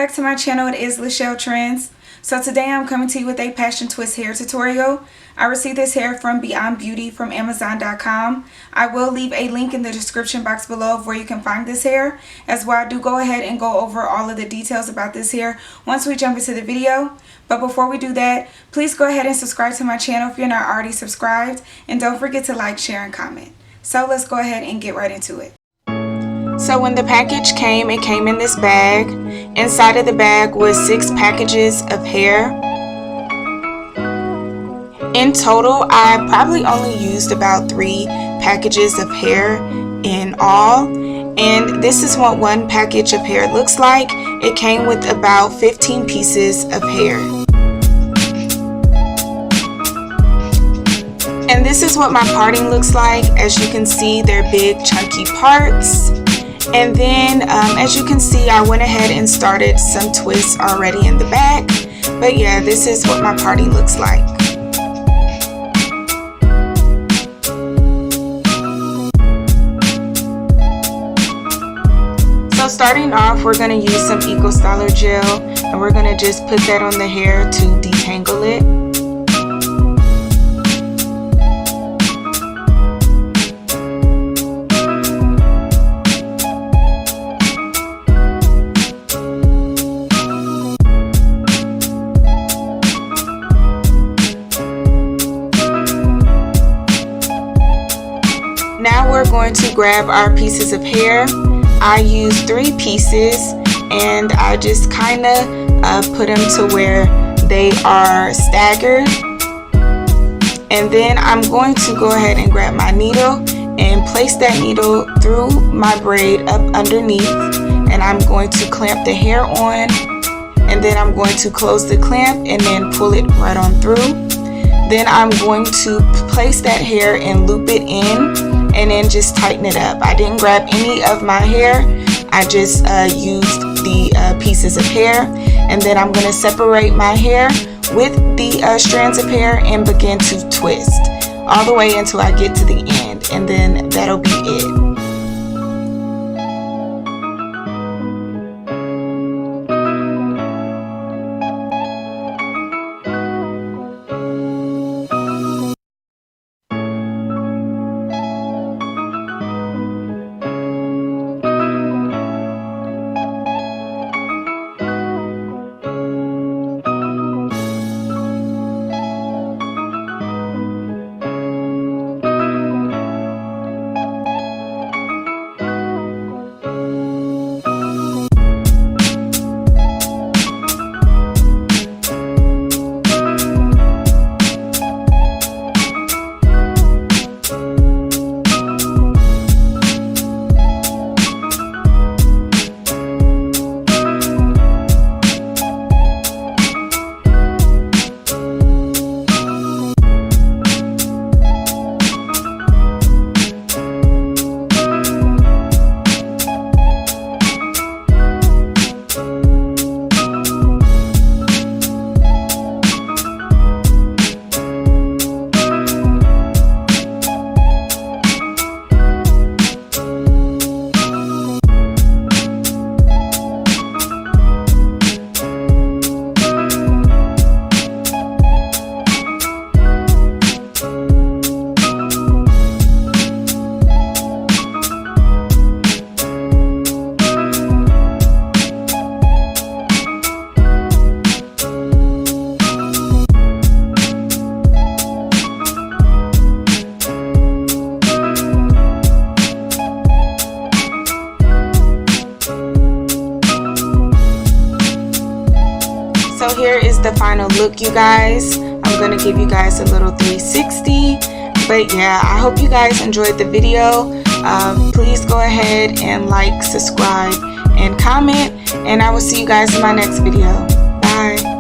back to my channel. It is Lachelletrends. So today I'm coming to you with a passion twist hair tutorial. I received this hair from Beyond Beauty from Amazon.com. I will leave a link in the description box below of where you can find this hair, as well I do go ahead and go over all of the details about this hair once we jump into the video. But before we do that, please go ahead and subscribe to my channel if you're not already subscribed, and don't forget to like, share, and comment. So let's go ahead and get right into it. So when the package came, it came in this bag. Inside of the bag was 6 packages of hair. In total, I probably only used about 3 packages of hair in all. And this is what one package of hair looks like. It came with about 15 pieces of hair. And this is what my parting looks like. As you can see, they're big chunky parts. And then as you can see, I went ahead and started some twists already in the back. But yeah, this is what my parting looks like. So starting off, we're going to use some Eco Styler gel, and we're going to just put that on the hair to detangle it. Now we're going to grab our pieces of hair. I used 3 pieces, and I just kind of put them to where they are staggered. And then I'm going to go ahead and grab my needle and place that needle through my braid up underneath, and I'm going to clamp the hair on, and then I'm going to close the clamp and then pull it right on through. Then I'm going to place that hair and loop it in, and then just tighten it up. I didn't grab any of my hair. I just used the pieces of hair, and then I'm going to separate my hair with the strands of hair and begin to twist all the way until I get to the end, and then that'll be it. So here is the final look, you guys. I'm going to give you guys a little 360. But yeah, I hope you guys enjoyed the video. Please go ahead and like, subscribe, and comment. And I will see you guys in my next video. Bye.